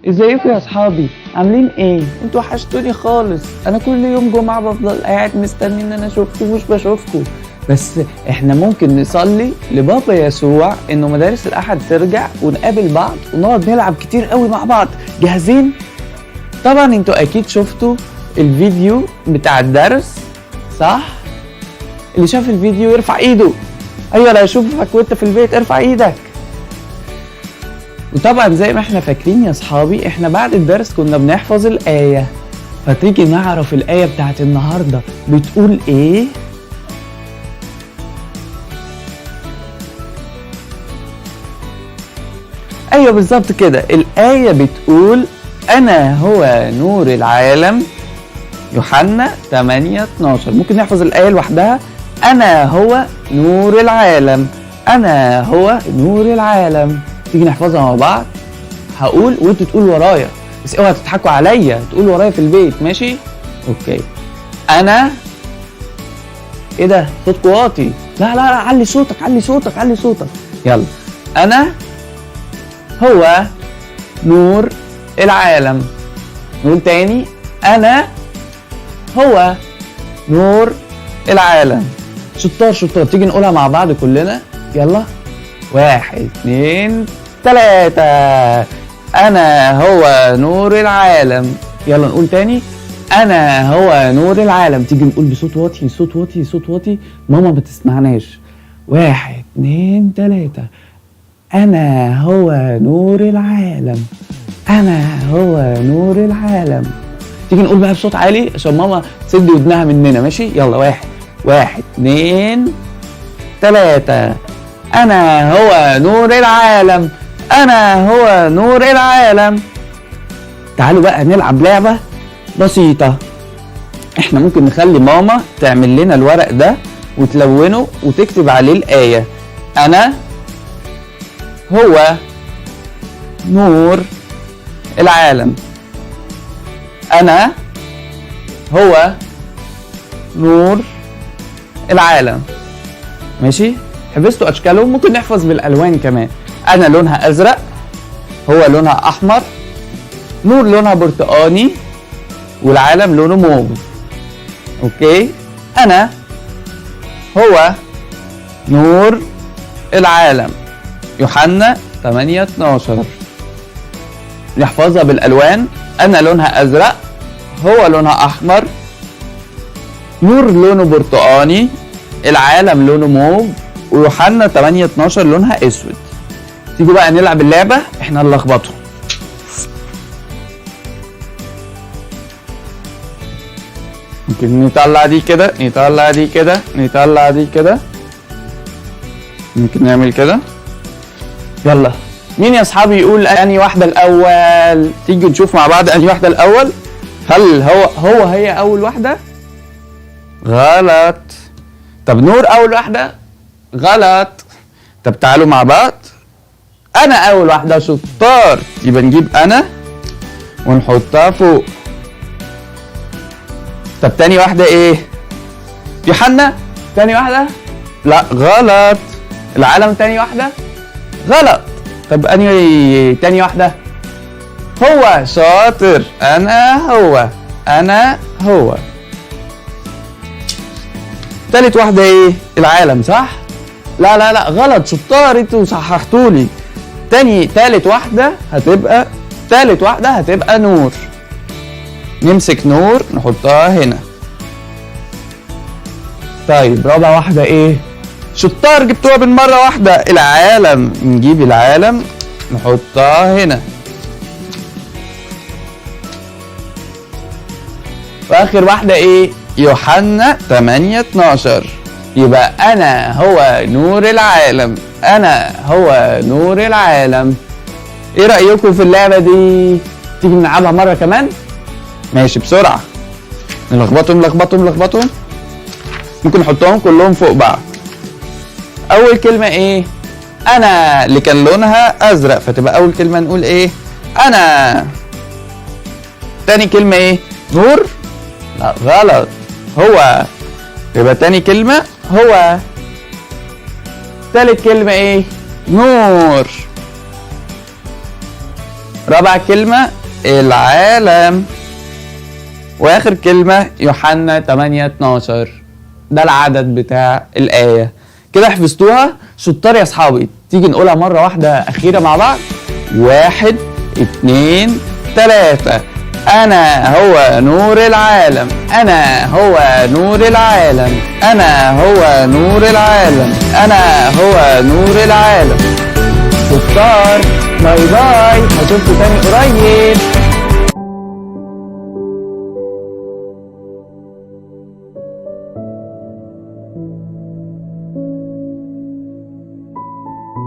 ازيكم يا اصحابي؟ عاملين ايه؟ انتوا وحشتوني خالص. انا كل يوم جمعة بفضل قاعد مستني ان انا اشوفكم، مش بشوفكم. بس احنا ممكن نصلي لبابا يسوع انه مدارس الاحد ترجع ونقابل بعض ونقعد نلعب كتير قوي مع بعض. جاهزين؟ طبعا انتوا اكيد شفتوا الفيديو بتاع الدرس، صح؟ اللي شاف الفيديو يرفع ايده. ايوه، لا اشوفك وانت في البيت ارفع ايدك. وطبعا زي ما احنا فاكرين يا اصحابي، احنا بعد الدرس كنا بنحفظ الآية. فتيجي نعرف الآية بتاعت النهاردة بتقول ايه؟ ايوه بالظبط كده، الآية بتقول انا هو نور العالم. يوحنا 8:12. ممكن نحفظ الآية لوحدها. انا هو نور العالم، انا هو نور العالم. تيجي نحفظها مع بعض. هقول وانتوا تقولوا ورايا، بس اوعوا تضحكوا عليا، تقولوا ورايا في البيت، ماشي؟ اوكي. انا ايه ده؟ صوتكم واطي. لا علي صوتك، علي صوتك، علي صوتك. يلا. انا هو نور العالم. نقول تاني. انا هو نور العالم. شطار شطار. تيجي نقولها مع بعض كلنا. يلا. 1 2 3. أنا هو نور العالم. يلا نقول تاني. أنا هو نور العالم. تيجي نقول بصوت واطي، صوت واطي، صوت واطي، ماما ما تسمعناش. 1 2 3. أنا هو نور العالم، أنا هو نور العالم. تيجي نقول بقى بصوت عالي عشان ماما تسد ودنها مننا، ماشي؟ يلا. 1 2 3. أنا هو نور العالم، أنا هو نور العالم. تعالوا بقى نلعب لعبة بسيطة. احنا ممكن نخلي ماما تعمل لنا الورق ده وتلونه وتكتب عليه الآية. أنا هو نور العالم، أنا هو نور العالم. ماشي؟ حفظتوا اشكالهم. ممكن نحفظ بالالوان كمان. انا لونها ازرق، هو لونها احمر، نور لونها برتقاني، والعالم لونه موف. اوكي. انا هو نور العالم. يوحنا 8:12. نحفظها بالالوان. انا لونها ازرق، هو لونها احمر، نور لونه برتقاني، العالم لونه موف، ويوحنا 8:12 لونها اسود. تيجوا بقى نلعب اللعبة. احنا نلخبطهم. ممكن نطلع دي كده، نطلع دي كده، نطلع دي كده. ممكن نعمل كده. يلا. مين يا اصحابي يقول انهي واحدة الأول؟ تيجي نشوف مع بعض انهي واحدة الأول. هل هي أول واحدة؟ غلط. طب نور أول واحدة؟ غلط. طب تعالوا مع بعض. انا اول واحده. شطار. يبقى نجيب انا ونحطها فوق. طب تاني واحده ايه؟ يوحنا تاني واحده؟ لا غلط. العالم تاني واحده؟ غلط. طب انهي تاني واحده؟ هو. شاطر. انا هو. تالت واحده ايه؟ العالم، صح؟ لا غلط. شطار انتوا صححتولي. تالت واحدة هتبقى نور. نمسك نور نحطها هنا. طيب رابع واحدة ايه؟ شطار، جبتوها بالمرة واحدة. العالم. نجيب العالم نحطها هنا. واخر واحدة ايه؟ يوحنا 8:12. يبقى أنا هو نور العالم، أنا هو نور العالم. إيه رأيكم في اللعبة دي؟ تيجي نلعبها مرة كمان؟ ماشي بسرعة. نلخبطهم. ممكن نحطهم كلهم فوق بعض. أول كلمة إيه؟ أنا، اللي كان لونها أزرق، فتبقى أول كلمة نقول إيه؟ أنا. تاني كلمة إيه؟ نور؟ لا غلط. هو. يبقى تاني كلمة هو. تالت كلمة ايه؟ نور. رابع كلمة العالم. واخر كلمة يوحنا 8:12. ده العدد بتاع الآية. كده حفظتوها؟ شطار يا اصحابي. تيجي نقولها مرة واحدة أخيرة مع بعض. 1 2 3. أنا هو نور العالم، أنا هو نور العالم، أنا هو نور العالم، أنا هو نور العالم. شطار. باي باي، هشوفكوا تاني قريب.